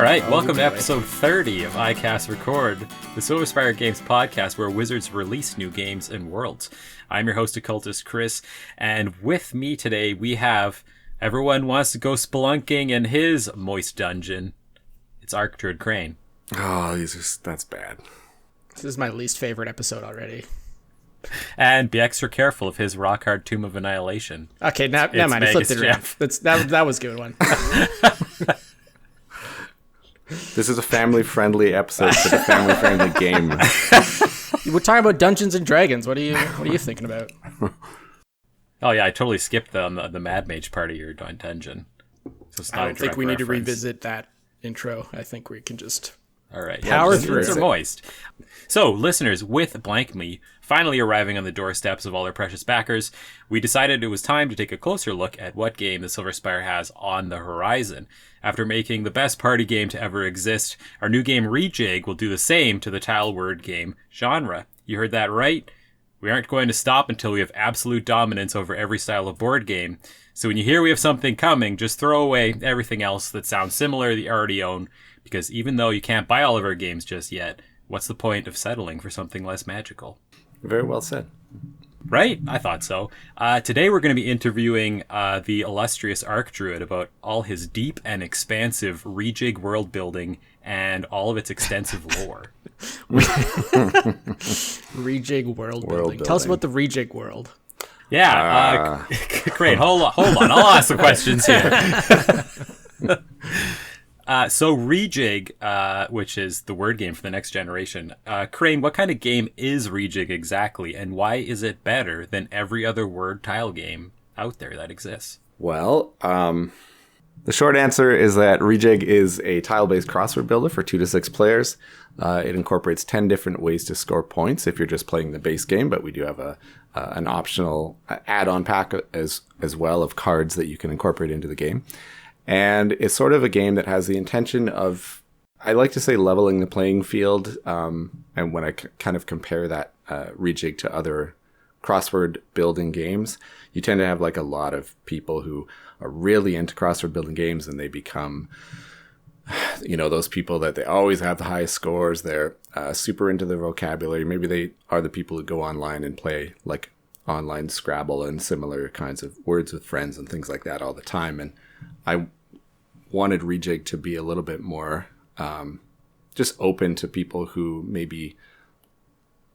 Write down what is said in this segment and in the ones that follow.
right, welcome to episode 30 of iCast Record, the Silverspire Games podcast where wizards release new games and worlds. I'm your host, occultist Chris, and with me today we have everyone wants to go spelunking in his moist dungeon. It's Arctrude Crane. Oh, that's bad. This is my least favorite episode already. And be extra careful of his rock hard Tomb of Annihilation. Okay, now never mind. I flipped it around. That was a good one. This is a family-friendly episode for the family-friendly game. We're talking about Dungeons and Dragons. What are you thinking about? Oh yeah, I totally skipped the Mad Mage part of your dungeon. So I don't think we need to revisit that intro. I think we can just power through. Are moist. So, listeners, with Blank Me finally arriving on the doorsteps of all our precious backers, we decided it was time to take a closer look at what game the Silverspire has on the horizon. After making the best party game to ever exist, our new game Rejig will do the same to the tile word game genre. You heard that right? We aren't going to stop until we have absolute dominance over every style of board game. So when you hear we have something coming, just throw away everything else that sounds similar that you already own, because even though you can't buy all of our games just yet, what's the point of settling for something less magical? Very well said. Right? I thought so. Today we're going to be interviewing the illustrious Arcdruid about all his deep and expansive Rejig world building and all of its extensive lore. Rejig world building. Tell us about the Rejig world. Yeah. Great. Hold on. I'll ask some questions here. So Rejig, which is the word game for the next generation. Crane, what kind of game is Rejig exactly, and why is it better than every other word tile game out there that exists? Well, the short answer is that Rejig is a tile-based crossword builder for 2 to 6 players. It incorporates 10 different ways to score points if you're just playing the base game, but we do have an optional add-on pack as well of cards that you can incorporate into the game. And it's sort of a game that has the intention of, I like to say, leveling the playing field. And when I kind of compare that Rejig to other crossword building games, you tend to have like a lot of people who are really into crossword building games, and they become, those people that they always have the highest scores. They're super into their vocabulary. Maybe they are the people who go online and play like online Scrabble and similar kinds of words with friends and things like that all the time. And I wanted Rejig to be a little bit more just open to people who maybe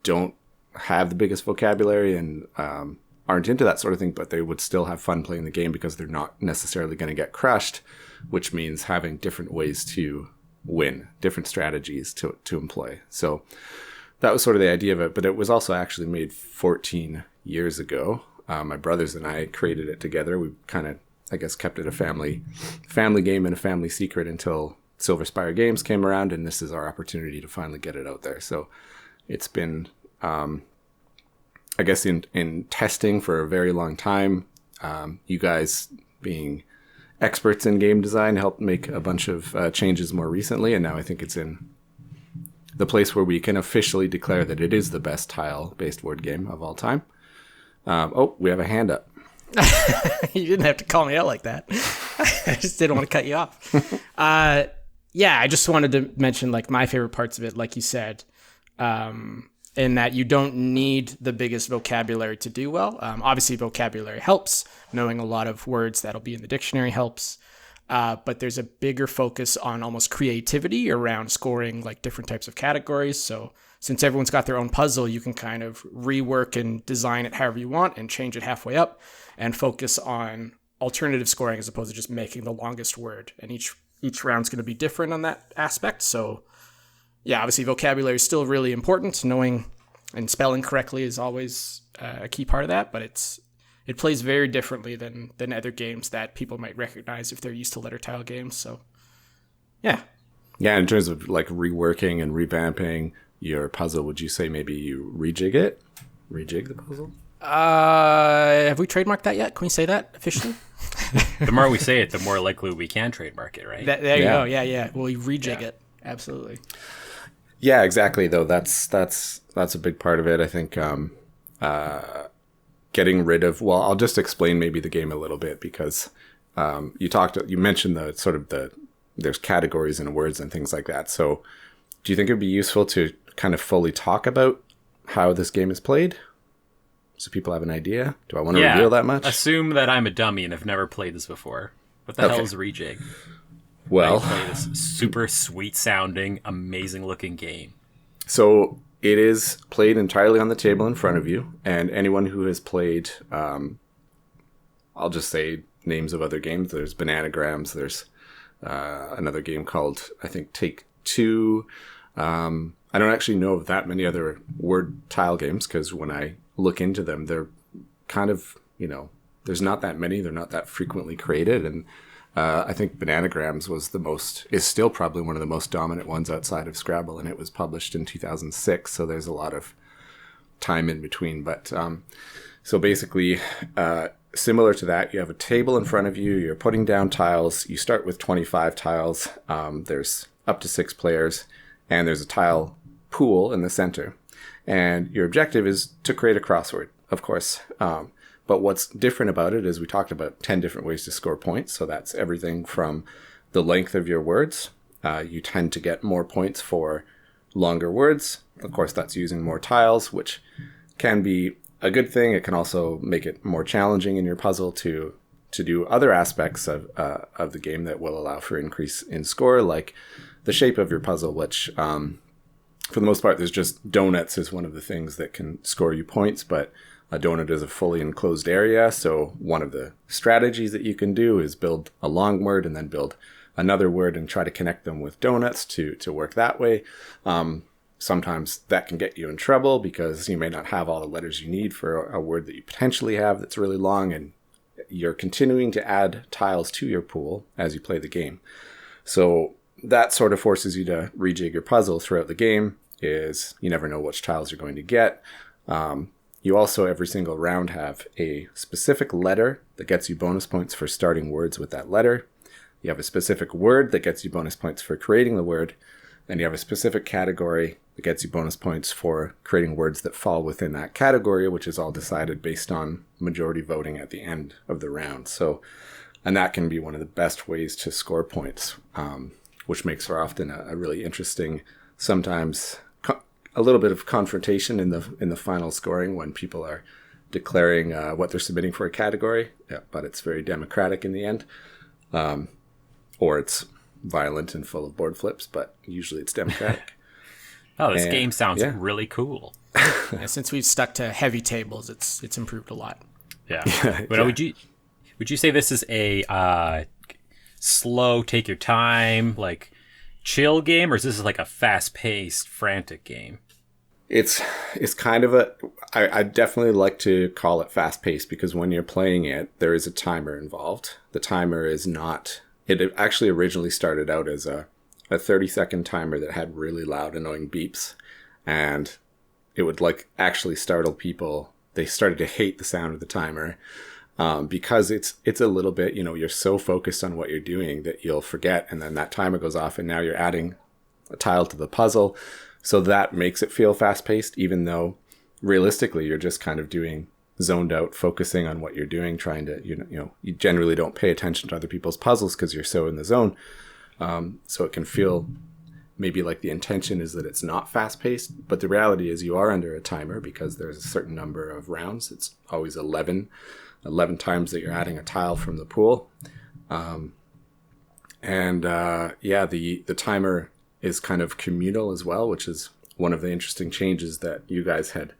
don't have the biggest vocabulary and aren't into that sort of thing, but they would still have fun playing the game because they're not necessarily going to get crushed, which means having different ways to win, different strategies to employ. So that was sort of the idea of it, but it was also actually made 14 years ago. My brothers and I created it together. We kind of, I guess, kept it a family game and a family secret until Silverspire Games came around, and this is our opportunity to finally get it out there. So it's been, I guess, in testing for a very long time. You guys, being experts in game design, helped make a bunch of changes more recently, and now I think it's in the place where we can officially declare that it is the best tile-based word game of all time. We have a hand up. You didn't have to call me out like that. I just didn't want to cut you off. I just wanted to mention like my favorite parts of it, like you said, in that you don't need the biggest vocabulary to do well. Obviously, vocabulary helps. Knowing a lot of words that'll be in the dictionary helps. But there's a bigger focus on almost creativity around scoring like different types of categories. So since everyone's got their own puzzle, you can kind of rework and design it however you want and change it halfway up and focus on alternative scoring as opposed to just making the longest word. And each round's going to be different on that aspect. So yeah, obviously vocabulary is still really important. Knowing and spelling correctly is always a key part of that, but it plays very differently than other games that people might recognize if they're used to letter tile games. So yeah. Yeah, in terms of like reworking and revamping your puzzle, would you say maybe you rejig it? Rejig the puzzle? Have we trademarked that yet? Can we say that officially? The more we say it, the more likely we can trademark it, right? There you go. Yeah. We'll rejig it. Absolutely. Yeah, exactly. Though that's a big part of it. I think getting rid of. Well, I'll just explain maybe the game a little bit because you mentioned the sort of the there's categories and words and things like that. So do you think it'd be useful to kind of fully talk about how this game is played, so people have an idea? Do I want to reveal that much? Assume that I'm a dummy and have never played this before. What the hell is Rejig? Well, I play this super sweet sounding, amazing looking game. So it is played entirely on the table in front of you, and anyone who has played, I'll just say names of other games. There's Bananagrams. There's another game called, I think, Take Two. I don't actually know of that many other word tile games, because when I look into them, they're kind of, there's not that many. They're not that frequently created. And I think Bananagrams is still probably one of the most dominant ones outside of Scrabble, and it was published in 2006. So there's a lot of time in between. But so basically, similar to that, you have a table in front of you. You're putting down tiles. You start with 25 tiles. There's up to 6 players, and there's a tile pool in the center. And your objective is to create a crossword, of course. But what's different about it is we talked about 10 different ways to score points. So that's everything from the length of your words. You tend to get more points for longer words. Of course, that's using more tiles, which can be a good thing. It can also make it more challenging in your puzzle to do other aspects of the game that will allow for increase in score, like the shape of your puzzle, which for the most part, there's just donuts is one of the things that can score you points, but a donut is a fully enclosed area. So one of the strategies that you can do is build a long word and then build another word and try to connect them with donuts to work that way. Sometimes that can get you in trouble because you may not have all the letters you need for a word that you potentially have that's really long, and you're continuing to add tiles to your pool as you play the game. So that sort of forces you to rejig your puzzle throughout the game. Is you never know which tiles you're going to get. You also, every single round, have a specific letter that gets you bonus points for starting words with that letter. You have a specific word that gets you bonus points for creating the word. And you have a specific category that gets you bonus points for creating words that fall within that category, which is all decided based on majority voting at the end of the round. So, and that can be one of the best ways to score points, which makes for often a really interesting, sometimes a little bit of confrontation in the final scoring when people are declaring what they're submitting for a category. Yeah, but it's very democratic in the end, or it's violent and full of board flips, but usually it's democratic. This game sounds really cool. Since we've stuck to heavy tables, it's improved a lot. Yeah. But would you say this is a slow, take your time, like chill game, or is this like a fast-paced, frantic game? It's kind of I definitely like to call it fast-paced, because when you're playing it, there is a timer involved. The timer is not... It actually originally started out as a 30-second timer that had really loud, annoying beeps. And it would actually startle people. They started to hate the sound of the timer because it's a little bit, you're so focused on what you're doing that you'll forget. And then that timer goes off and now you're adding a tile to the puzzle. So that makes it feel fast-paced, even though realistically you're just kind of doing... zoned out, focusing on what you're doing, trying to, you generally don't pay attention to other people's puzzles because you're so in the zone. So it can feel maybe like the intention is that it's not fast paced, but the reality is you are under a timer because there's a certain number of rounds. It's always 11 times that you're adding a tile from the pool. The timer is kind of communal as well, which is one of the interesting changes that you guys had.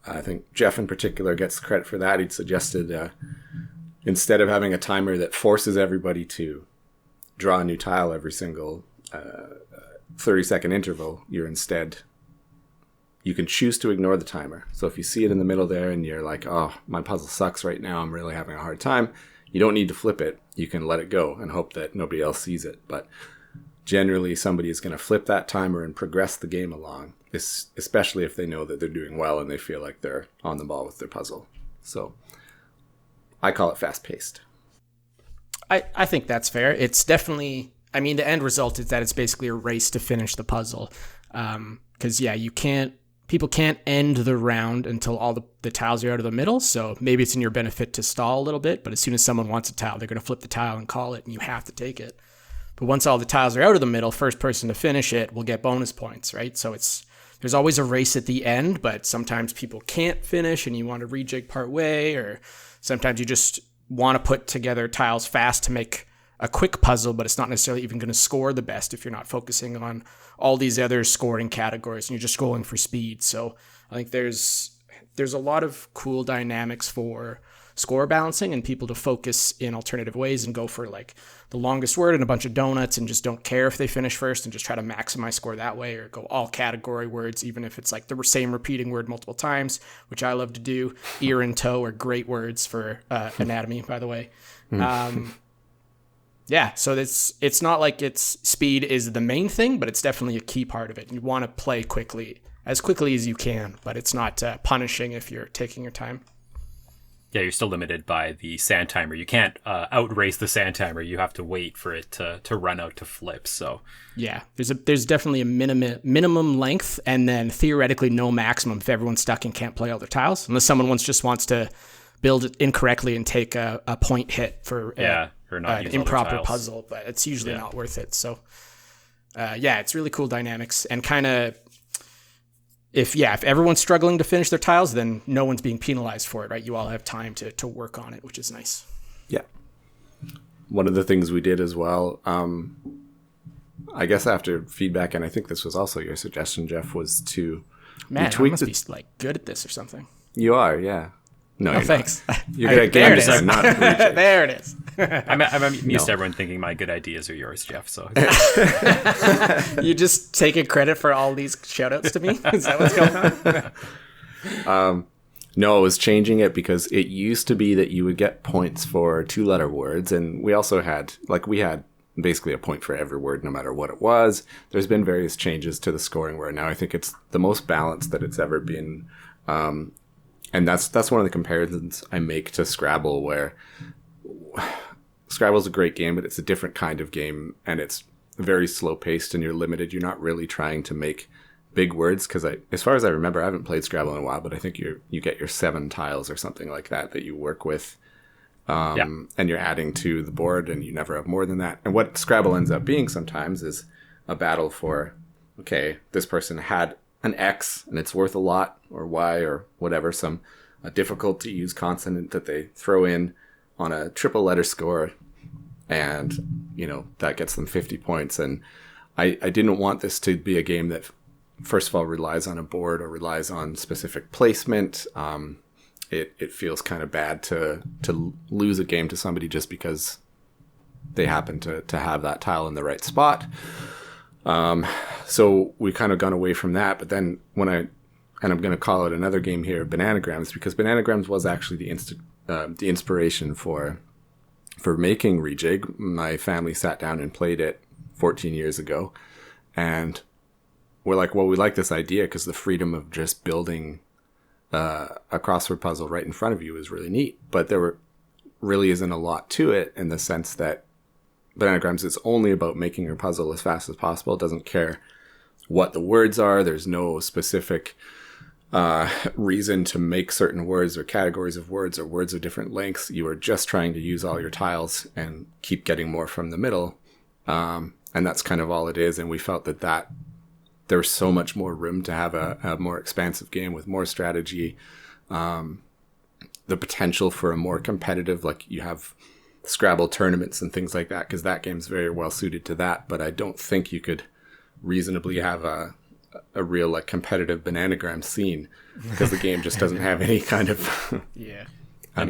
I think Jeff in particular gets credit for that. He'd suggested instead of having a timer that forces everybody to draw a new tile every single 30-second interval, you can choose to ignore the timer. So if you see it in the middle there and you're like, oh, my puzzle sucks right now, I'm really having a hard time, you don't need to flip it. You can let it go and hope that nobody else sees it. But generally somebody is going to flip that timer and progress the game along, especially if they know that they're doing well and they feel like they're on the ball with their puzzle. So I call it fast-paced. I think that's fair. It's definitely, the end result is that it's basically a race to finish the puzzle. Because, people can't end the round until all the tiles are out of the middle. So maybe it's in your benefit to stall a little bit, but as soon as someone wants a tile, they're going to flip the tile and call it, and you have to take it. But once all the tiles are out of the middle, first person to finish it will get bonus points, right? So there's always a race at the end, but sometimes people can't finish and you want to rejig part way, or sometimes you just want to put together tiles fast to make a quick puzzle, but it's not necessarily even going to score the best if you're not focusing on all these other scoring categories and you're just going for speed. So I think there's a lot of cool dynamics for score balancing and people to focus in alternative ways and go for like the longest word and a bunch of donuts and just don't care if they finish first and just try to maximize score that way, or go all category words, even if it's like the same repeating word multiple times, which I love to do. Ear and toe are great words for anatomy, by the way. Yeah, so it's not like speed is the main thing, but it's definitely a key part of it. You want to play as quickly as you can, but it's not punishing if you're taking your time. Yeah, you're still limited by the sand timer. You can't outrace the sand timer. You have to wait for it to run out to flip. So yeah, there's definitely a minimum length, and then theoretically no maximum if everyone's stuck and can't play all their tiles, unless someone just wants to build it incorrectly and take a point hit for or not an improper puzzle, but it's usually not worth it. So it's really cool dynamics, and kind of if everyone's struggling to finish their tiles, then no one's being penalized for it, right? You all have time to work on it, which is nice. Yeah. One of the things we did as well, I guess after feedback, and I think this was also your suggestion, Jeff, was to I must be like good at this or something. You are, yeah. No, you're thanks. Not. You're good at game design, not Rejig. There it is. I'm used to everyone thinking my good ideas are yours, Jeff. So you just taking credit for all these shout outs to me? Is that what's going on? No, it was changing it because it used to be that you would get points for 2-letter words, and we also had basically a point for every word, no matter what it was. There's been various changes to the scoring where now I think it's the most balanced that it's ever been. And that's one of the comparisons I make to Scrabble, where Scrabble's a great game, but it's a different kind of game, and it's very slow paced, and you're limited. You're not really trying to make big words, because as far as I remember, I haven't played Scrabble in a while, but I think you get your 7 tiles or something like that you work with, and you're adding to the board, and you never have more than that. And what Scrabble ends up being sometimes is a battle for, okay, this person had an X and it's worth a lot, or Y, or whatever, a difficult to use consonant that they throw in on a triple letter score, and that gets them 50 points. And I didn't want this to be a game that first of all relies on a board or relies on specific placement. It feels kind of bad to lose a game to somebody just because they happen to have that tile in the right spot. So we kind of gone away from that, but then and I'm going to call it another game here, Bananagrams, because Bananagrams was actually the inspiration for making Rejig. My family sat down and played it 14 years ago, and we're like, well, we like this idea because the freedom of just building a crossword puzzle right in front of you is really neat, but really isn't a lot to it, in the sense that Bananagrams is only about making your puzzle as fast as possible. It doesn't care what the words are. There's no specific reason to make certain words or categories of words or words of different lengths. You are just trying to use all your tiles and keep getting more from the middle. And that's kind of all it is. And we felt that there's so much more room to have a more expansive game with more strategy. The potential for a more competitive, like you have Scrabble tournaments and things like that, because that game's very well suited to that. But I don't think you could reasonably have a real like competitive Bananagram scene, because the game just doesn't have any kind of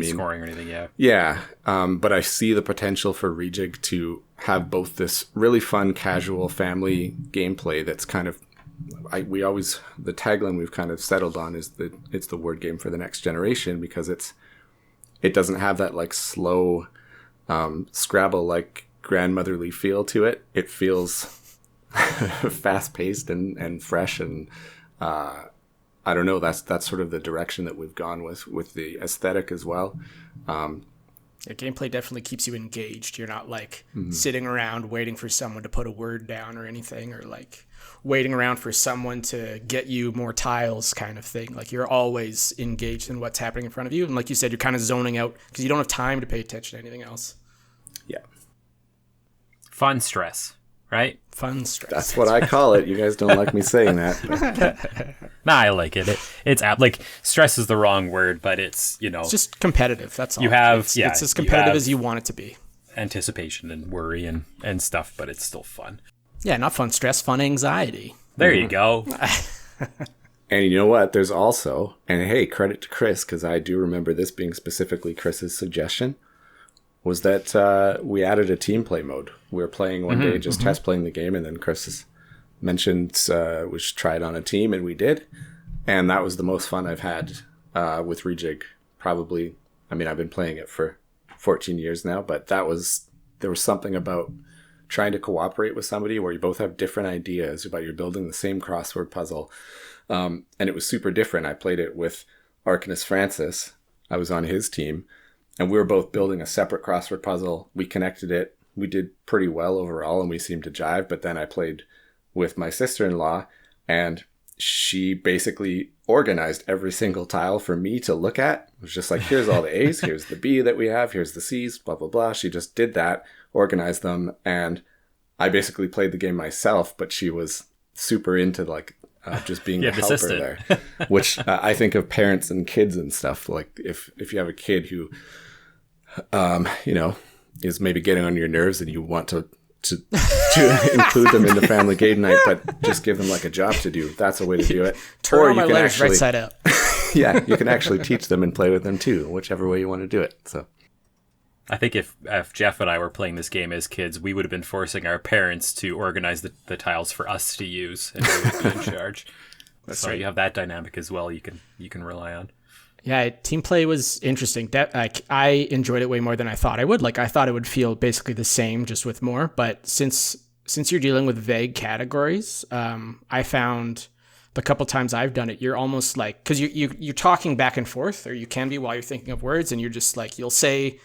scoring or anything. But I see the potential for Rejig to have both this really fun casual family gameplay that's kind of the tagline we've kind of settled on is that it's the word game for the next generation, because it doesn't have that like slow Scrabble like grandmotherly feel to it. It feels fast-paced and fresh, and I don't know, that's sort of the direction that we've gone with the aesthetic as well. Gameplay definitely keeps you engaged. You're not like sitting around waiting for someone to put a word down or anything, or like waiting around for someone to get you more tiles kind of thing. Like you're always engaged in what's happening in front of you, and like you said, you're kind of zoning out because you don't have time to pay attention to anything else. Fun stress, right? Fun stress. That's what I call it. You guys don't like me saying that. But Nah, I like it. It's apt. Like, stress is the wrong word, but it's, It's just competitive. That's all. You have- it's, yeah, it's as you competitive have- as you want it to be. anticipation and worry and stuff, but it's still fun. Yeah, not fun stress, fun anxiety. There you go. And you know what? There's also, and hey, credit to Chris, because I do remember this being specifically Chris's suggestion, was that we added a team play mode. We were playing one day, just test playing the game, and then Chris mentioned we should try it on a team, and we did. And that was the most fun I've had with Rejig. Probably, I mean, I've been playing it for 14 years now, but there was something about trying to cooperate with somebody where you both have different ideas about you're building the same crossword puzzle. And it was super different. I played it with Arcanus Francis. I was on his team, and we were both building a separate crossword puzzle. We connected it. We did pretty well overall, and we seemed to jive. But then I played with my sister-in-law, and she basically organized every single tile for me to look at. It was just like, here's all the A's, here's the B that we have, here's the C's, blah, blah, blah. She just did that, organized them, and I basically played the game myself, but she was super into like just being the helper assistant. there, which I think of parents and kids and stuff. Like if you have a kid who, is maybe getting on your nerves and you want to include them in the family game night, but just give them like a job to do. That's a way to do it. Turn all my letters right side up. Yeah, you can actually teach them and play with them too, whichever way you want to do it. So I think if Jeff and I were playing this game as kids, we would have been forcing our parents to organize the tiles for us to use, and we would be in charge. So right. you have that dynamic as well. You can rely on. Yeah, team play was interesting. I enjoyed it way more than I thought I would. Like, I thought it would feel basically the same, just with more. But since you're dealing with vague categories, I found the couple times I've done it, you're almost like, because you're talking back and forth, or you can be while you're thinking of words, and you're just like, you'll say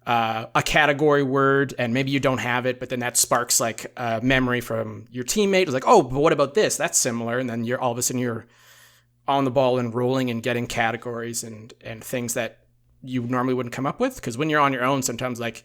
a category word, and maybe you don't have it, but then that sparks like a memory from your teammate. It's like, oh, but what about this? That's similar. And then you're all of a sudden you're on the ball and rolling and getting categories and things that you normally wouldn't come up with. Because when you're on your own, sometimes like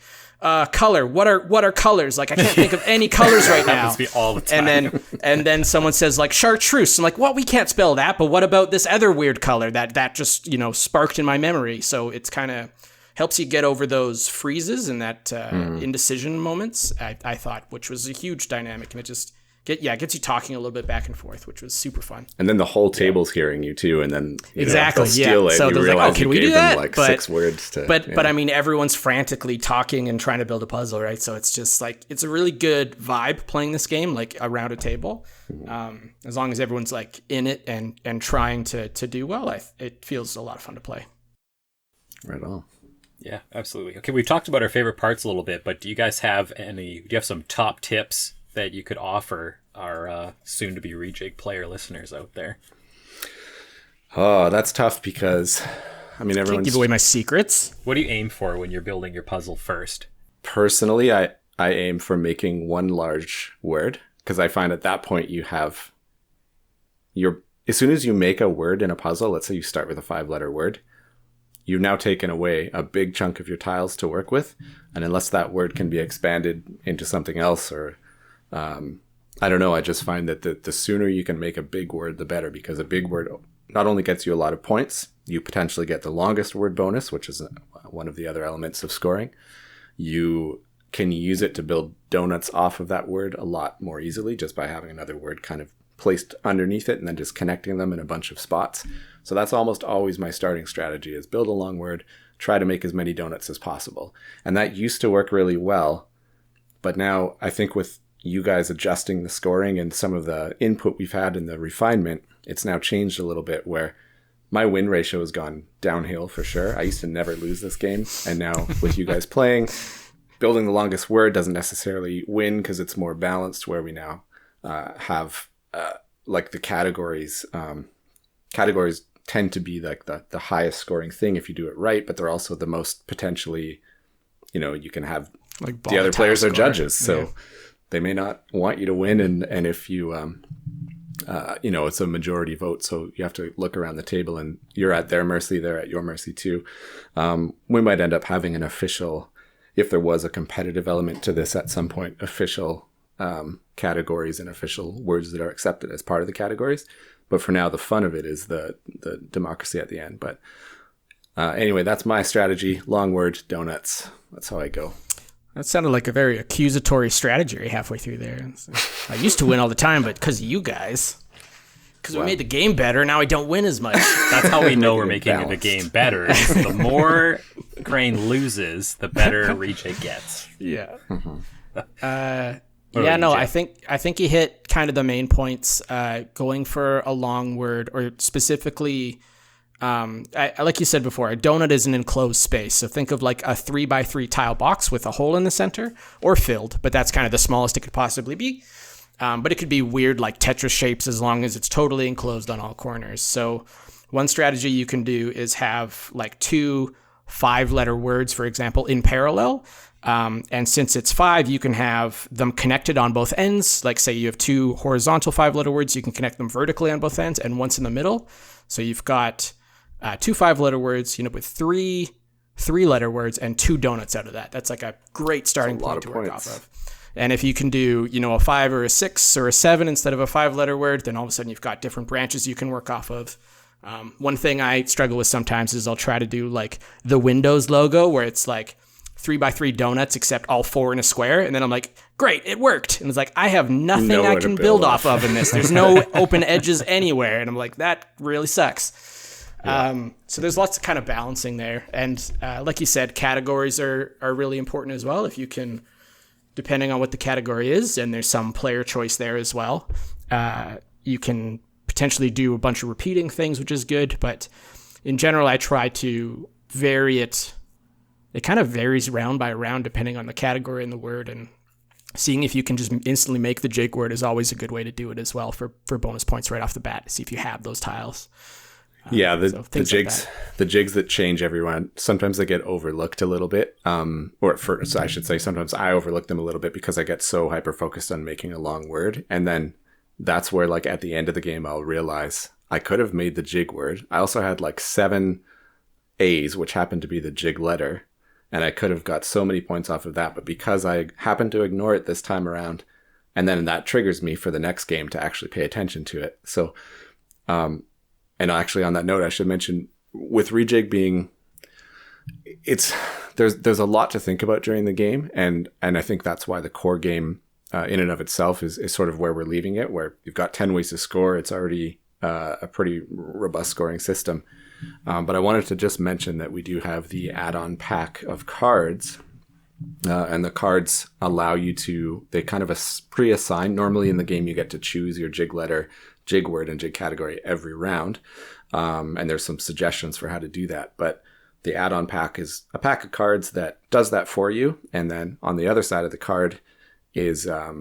color, what are colors? Like, I can't think of any colors right now. Happens to be all the time. And then someone says like chartreuse. I'm like, well, we can't spell that, but what about this other weird color that just sparked in my memory? So it's kind of helps you get over those freezes and that indecision moments. I thought, which was a huge dynamic, and it just gets you talking a little bit back and forth, which was super fun. And then the whole table's hearing you too, and then exactly, they'll steal it. So you they're like, realize "Oh, can we gave do them that?" like 6 words to. But I mean, everyone's frantically talking and trying to build a puzzle, right? So it's just like it's a really good vibe playing this game, like around a table. As long as everyone's like in it and trying to do well, it feels a lot of fun to play. Right on. Yeah, absolutely. Okay, we've talked about our favorite parts a little bit, but do you have some top tips that you could offer our soon-to-be Rejig player listeners out there? Oh, that's tough because, I mean, Can't everyone's... give away my secrets. What do you aim for when you're building your puzzle first? Personally, I aim for making one large word, because I find at that point you have as soon as you make a word in a puzzle, let's say you start with a 5-letter word, you've now taken away a big chunk of your tiles to work with. And unless that word can be expanded into something else, or I don't know, I just find that the sooner you can make a big word, the better, because a big word not only gets you a lot of points, you potentially get the longest word bonus, which is one of the other elements of scoring. You can use it to build donuts off of that word a lot more easily just by having another word kind of placed underneath it and then just connecting them in a bunch of spots. So that's almost always my starting strategy, is build a long word, try to make as many donuts as possible. And that used to work really well. But now I think with you guys adjusting the scoring and some of the input we've had in the refinement, it's now changed a little bit where my win ratio has gone downhill for sure. I used to never lose this game. And now with you guys playing, building the longest word doesn't necessarily win because it's more balanced, where we now have like the categories. Categories tend to be like the highest scoring thing if you do it right, but they're also the most potentially, you can have Like the other players are score. judges, so they may not want you to win. And if you, it's a majority vote, so you have to look around the table and you're at their mercy, they're at your mercy too. We might end up having an official if there was a competitive element to this at some point, official categories and official words that are accepted as part of the categories. But for now, the fun of it is the democracy at the end. But anyway, that's my strategy. Long word, donuts. That's how I go. That sounded like a very accusatory strategy halfway through there. I used to win all the time, but because of you guys. Because we made the game better, now I don't win as much. That's how we know we're making the game better. The more Crane loses, the better Rejig gets. Yeah. I think you hit kind of the main points. Going for a long word, or specifically, like you said before, a donut is an enclosed space. So think of like a 3x3 tile box with a hole in the center, or filled, but that's kind of the smallest it could possibly be. But it could be weird like Tetris shapes as long as it's totally enclosed on all corners. So one strategy you can do is have like 2 5-letter words, for example, in parallel. And since it's 5, you can have them connected on both ends. Like say you have 2 horizontal 5-letter words, you can connect them vertically on both ends and once in the middle. So you've got 2 5-letter words, you end up with 3 3-letter words and 2 donuts out of that. That's like a great starting point to work off of. And if you can do, a 5 or a 6 or a 7 instead of a 5-letter word, then all of a sudden you've got different branches you can work off of. One thing I struggle with sometimes is I'll try to do like the Windows logo where it's like 3x3 donuts except all 4 in a square. And then I'm like, great, it worked. And it's like, I have nothing I can build off of in this. There's no open edges anywhere. And I'm like, that really sucks. Yeah. So there's lots of kind of balancing there. And like you said, categories are really important as well. If you can, depending on what the category is, and there's some player choice there as well, you can potentially do a bunch of repeating things, which is good. But in general, I try to vary it. It kind of varies round by round depending on the category and the word, and seeing if you can just instantly make the jig word is always a good way to do it as well for bonus points right off the bat, to see if you have those tiles. The jigs that change every round, sometimes they get overlooked a little bit. So I should say sometimes I overlook them a little bit because I get so hyper-focused on making a long word. And then that's where like at the end of the game, I'll realize I could have made the jig word. I also had like 7 A's, which happened to be the jig letter. And I could have got so many points off of that, but because I happened to ignore it this time around, and then that triggers me for the next game to actually pay attention to it. So, and actually on that note, I should mention with Rejig being, there's a lot to think about during the game, and I think that's why the core game in and of itself is sort of where we're leaving it, where you've got 10 ways to score. It's already a pretty robust scoring system. But I wanted to just mention that we do have the add-on pack of cards, and the cards allow you to, they kind of pre-assign. Normally in the game, you get to choose your jig letter, jig word, and jig category every round. And there's some suggestions for how to do that. But the add-on pack is a pack of cards that does that for you. And then on the other side of the card is a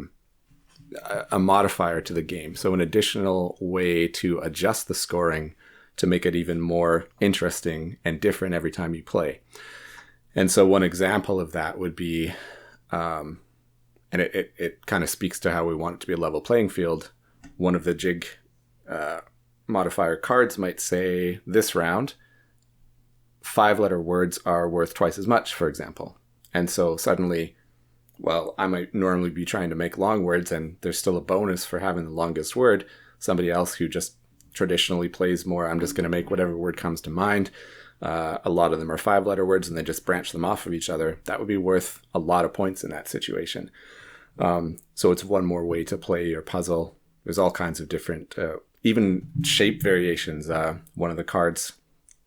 modifier to the game. So an additional way to adjust the scoring to make it even more interesting and different every time you play. And so one example of that would be, and it kind of speaks to how we want it to be a level playing field. One of the jig modifier cards might say, this round, 5-letter words are worth twice as much, for example. And so suddenly, well, I might normally be trying to make long words, and there's still a bonus for having the longest word. Somebody else who just traditionally plays more, I'm just going to make whatever word comes to mind. A lot of them are 5-letter words, and they just branch them off of each other. That would be worth a lot of points in that situation. So it's one more way to play your puzzle. There's all kinds of different, even shape variations. One of the cards,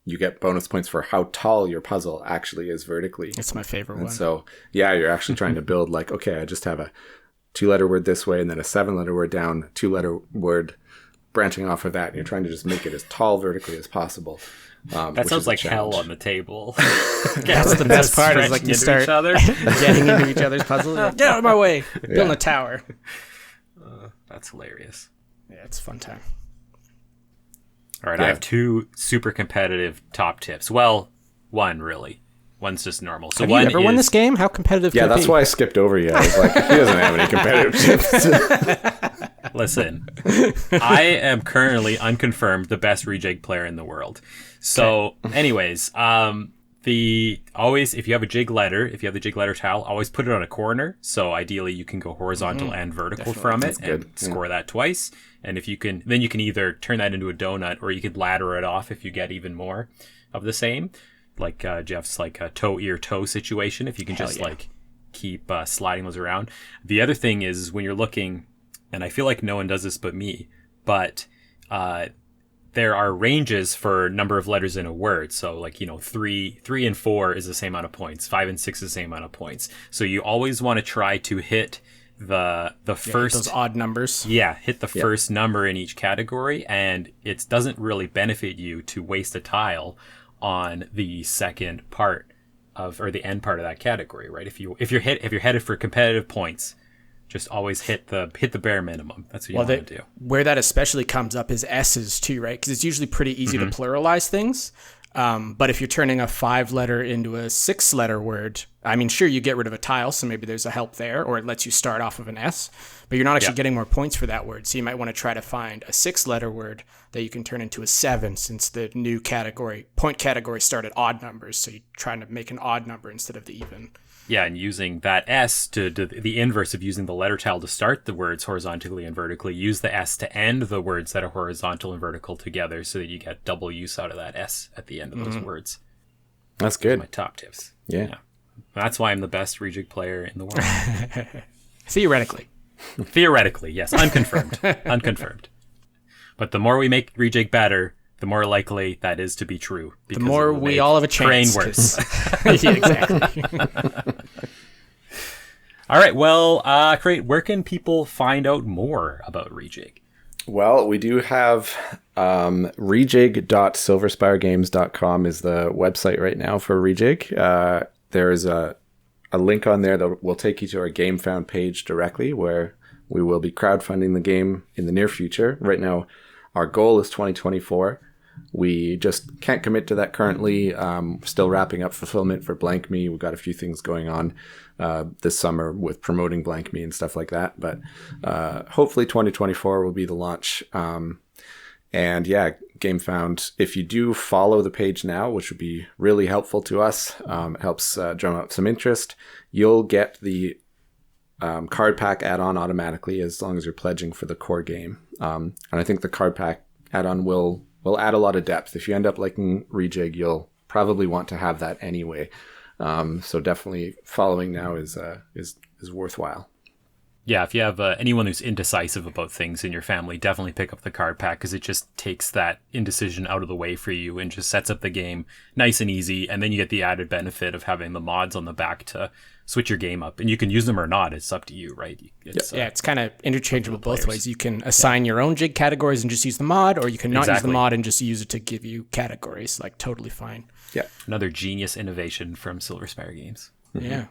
you get bonus points for how tall your puzzle actually is vertically. It's my favorite one. So yeah, you're actually trying to build like, okay, I just have a 2-letter word this way, and then a 7-letter word down, a 2-letter word branching off of that, and you're trying to just make it as tall vertically as possible. That sounds like hell on the table. That's the best part, is like you start getting into each other's puzzles. Like, get out of my way. Building a tower. That's hilarious. Yeah, it's a fun time. All right, I have 2 super competitive top tips. Well, one really. One's just normal. So have you ever won this game? How competitive can it be? Yeah, that's why I skipped over you. I was like, he doesn't have any competitive tips. Listen, I am currently unconfirmed the best Rejig player in the world. So anyways, If you have a jig letter, if you have the jig letter tile, always put it on a corner. So ideally you can go horizontal and vertical from it and score that twice. And if you can, then you can either turn that into a donut or you could ladder it off if you get even more of the same. Like Jeff's like a toe ear toe situation. If you can like keep sliding those around. The other thing is when you're looking, and I feel like no one does this but me, but there are ranges for number of letters in a word. So like, 3 and 4 is the same amount of points. 5 and 6 is the same amount of points. So you always want to try to hit the first, those odd numbers. Hit the first number in each category. And it doesn't really benefit you to waste a tile on the second part or the end part of that category, right? If you're headed for competitive points, just always hit the bare minimum. That's what you want to do. Where that especially comes up is S's too, right? Because it's usually pretty easy to pluralize things. But if you're turning a 5-letter into a 6-letter word, I mean, sure, you get rid of a tile, so maybe there's a help there, or it lets you start off of an S, but you're not actually getting more points for that word. So you might want to try to find a 6-letter word that you can turn into a 7, since the new point category started odd numbers. So you're trying to make an odd number instead of the even. Yeah, and using that S to the inverse of using the letter tile to start the words horizontally and vertically, use the S to end the words that are horizontal and vertical together so that you get double use out of that S at the end of those words. That's good. Those are my top tips. Yeah. That's why I'm the best Rejig player in the world. Theoretically. Theoretically, yes. Unconfirmed. Unconfirmed. But the more we make Rejig better, the more likely that is to be true. The more we all have a chance. Train worse. Yeah, exactly. All right. Well, great. Where can people find out more about Rejig? Well, we do have rejig.silverspiregames.com is the website right now for Rejig. There is a link on there that will take you to our Gamefound page directly, where we will be crowdfunding the game in the near future. Right now, our goal is 2024. We just can't commit to that currently. Still wrapping up fulfillment for Blank Me. We've got a few things going on this summer with promoting Blank Me and stuff like that. But hopefully 2024 will be the launch. And yeah, Gamefound, if you do follow the page now, which would be really helpful to us, it helps drum up some interest, you'll get the card pack add-on automatically as long as you're pledging for the core game. And I think the card pack add-on will add a lot of depth. If you end up liking Rejig, you'll probably want to have that anyway. So definitely following now is worthwhile. Yeah, if you have anyone who's indecisive about things in your family, definitely pick up the card pack, because it just takes that indecision out of the way for you and just sets up the game nice and easy. And then you get the added benefit of having the mods on the back to switch your game up. And you can use them or not. It's up to you, right? It's kind of interchangeable both ways. You can assign your own jig categories and just use the mod, or you can not use the mod and just use it to give you categories. Like, totally fine. Yeah. Another genius innovation from Silverspire Games. Yeah.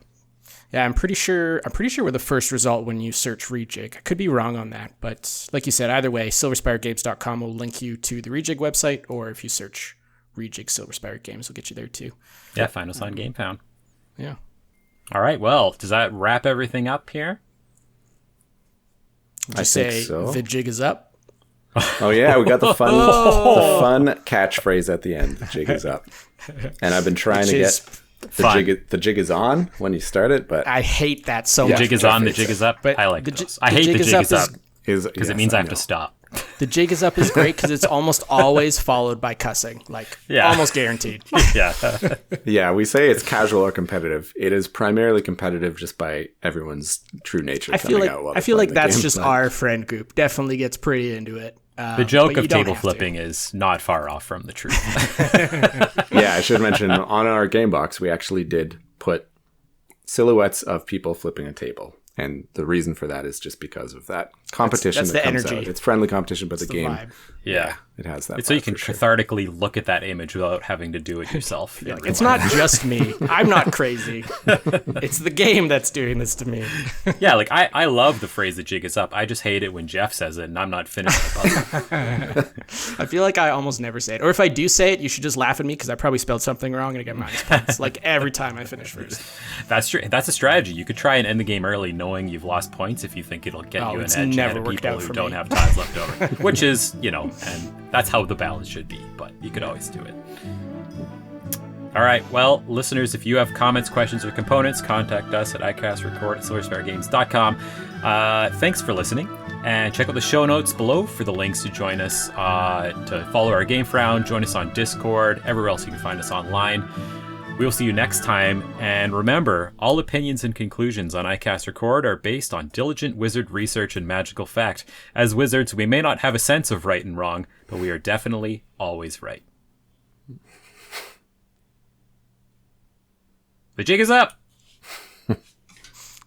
Yeah, I'm pretty sure we're the first result when you search Rejig. I could be wrong on that, but like you said, either way, silverspiregames.com will link you to the Rejig website, or if you search Rejig Silverspire Games, will get you there too. Yeah, find us on Gamefound. Yeah. All right, well, does that wrap everything up here? Did you say so. The jig is up? Oh yeah, we got the fun catchphrase at the end. The jig is up. And I've been trying to get the jig is on when you start it, but I hate that so much. The jig is on, the jig is up. But I like those. I hate the jig is up because it means I have to stop. The jig is up is great because it's almost always followed by cussing, almost guaranteed. Yeah, we say it's casual or competitive. It is primarily competitive just by everyone's true nature. I feel like that's just our friend group. Definitely gets pretty into it. The joke of table flipping is not far off from the truth. Yeah, I should mention on our game box, we actually did put silhouettes of people flipping a table. And the reason for that is just because of that competition. That's that the comes energy. Out. It's friendly competition, but the game, vibe. Yeah, it has that. It's so you can cathartically look at that image without having to do it yourself. It's not just me. I'm not crazy. It's the game that's doing this to me. Yeah, I love the phrase "the jig is up." I just hate it when Jeff says it and I'm not finished the puzzle. I feel like I almost never say it, or if I do say it, you should just laugh at me because I probably spelled something wrong and I get minus points. Every time I finish first. That's true. That's a strategy. You could try and end the game early, knowing you've lost points if you think it'll get you an edge ahead of people who don't have ties left over. Which is, and that's how the balance should be, but you could always do it. All right. Well, listeners, if you have comments, questions, or components, contact us at icastrecord@silverspiregames.com. Thanks for listening. And check out the show notes below for the links to join us, to follow our Gamefound, join us on Discord, everywhere else you can find us online. We will see you next time. And remember, all opinions and conclusions on iCast Record are based on diligent wizard research and magical fact. As wizards, we may not have a sense of right and wrong, but we are definitely always right. The jig is up.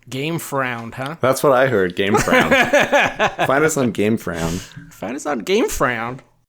Gamefound, huh? That's what I heard. Gamefound. Find us on Gamefound. Find us on Gamefound.